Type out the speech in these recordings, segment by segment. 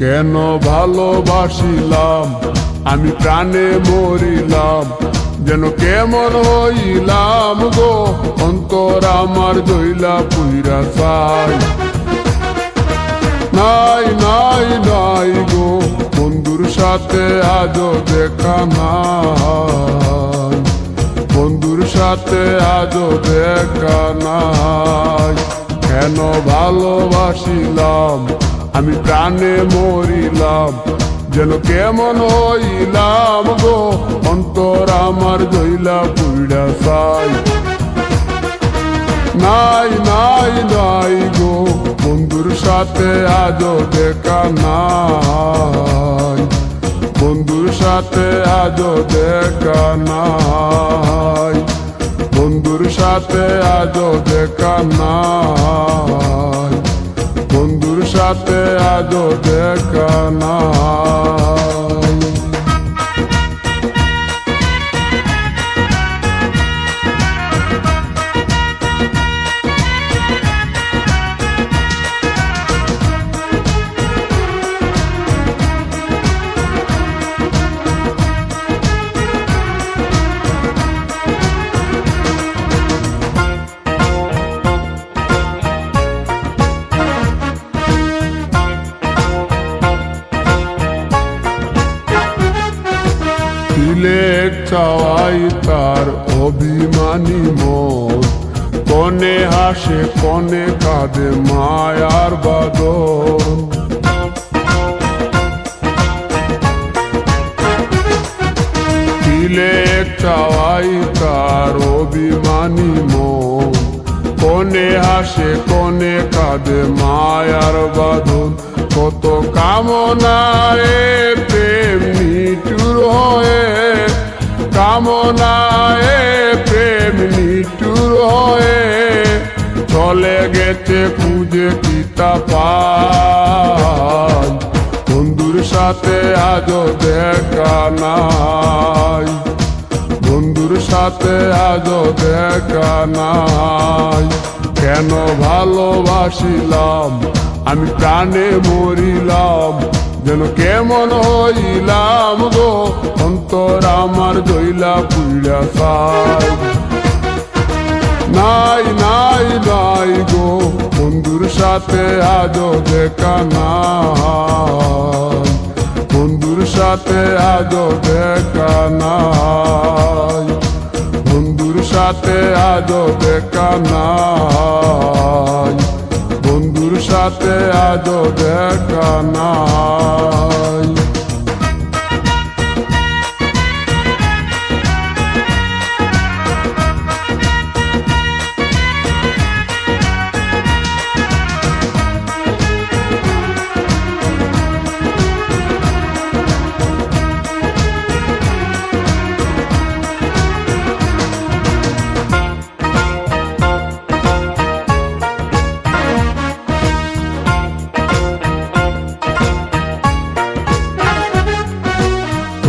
কেন ভালোবাসিলাম আমি প্রাণে মরিলাম, যেন কেমন হইলাম গো, অন্তর আমার দইলা পুইরা চাই। নাই নাই নাই গো, বন্ধুর সাথে আজও দেখা নাই, বন্ধুর সাথে আজও দেখা নাই। কেন ভালোবাসিলাম আমি প্রাণে মরিলাম, যেন কেমন হইলাম গো, অন্তর আমার দইলা পুইরা চাই। নাই নাই নাই গো, বন্ধুর সাথে আজও দেখা নাই, বন্ধুর সাথে আজও দেখা নাই, বন্ধুর সাথে আজও দেখা নাই, বন্ধুর সাথে আজও দেখা নাই। তিলেক চাওয়াই তার অভিমানী মন, কনে হাসে কনে কাঁদে মায়ার বাদন। তিলেক চাওয়াই তার অভিমানী মন, কনে হাসে কনে কাঁদে মায়ার বাঁধন। কত কামনায় প্রেম নিঠুর হয়ে, কামনায় প্রেম নিঠুর হয়ে, চলে গেছে খুঁজে কিতা পাই, বন্ধুর সাথে আজও দেখা নাই, বন্ধুর সাথে আজও দেখা নাই। কেন ভালোবাসিলাম আমি প্রাণে মরিলাম, যেন কেমন হইলাম গো, অন্তর আমার দইলা পুইরা চাই। নাই নাই নাই গো, বন্ধুর সাথে আজও দেখা নাই, বন্ধুর সাথে আজও দেখা নাই, বন্ধুর সাথে আজও দেখা নাই, বন্ধুর সাথে আজও দেখা নাই।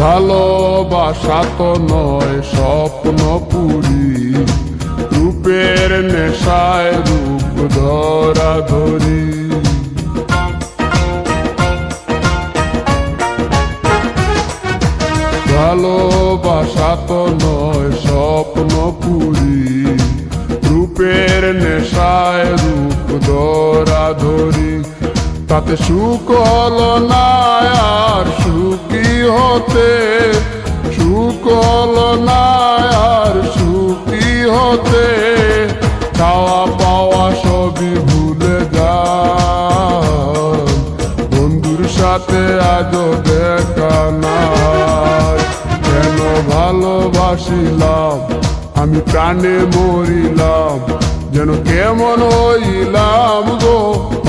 ভালোবাসা তো নয় স্বপ্ন পুরি, রূপের নেশায় রূপ ধরা ধরি। ভালোবাসা তো নয় স্বপ্ন পুরি, রূপের নেশায় রূপ ধরা ধরি। তাতে সুখ হলো না আর সুখী হতে, সুখ হলো না আর সুখী হতে, খাওয়া পাওয়া সবই ভুলে যায়, বন্ধুর সাথে আজও দেখা নাই। কেন ভালোবাসিলাম আমি প্রাণে মরিলাম, যেন কেমন হইলাম গো,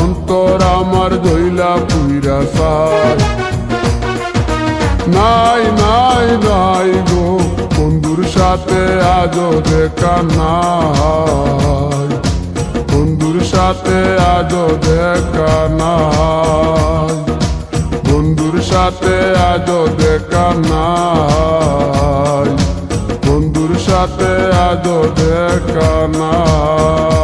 অন্তর আমার দইলা পুইরা চাই। নাই নাই নাই গো, বন্ধুর সাথে আজও দেখা নাই, বন্ধুর সাথে আজও দেখা নাই, বন্ধুর সাথে আজও দেখা নাই, বন্ধুর সাথে আজও দেখা নাই।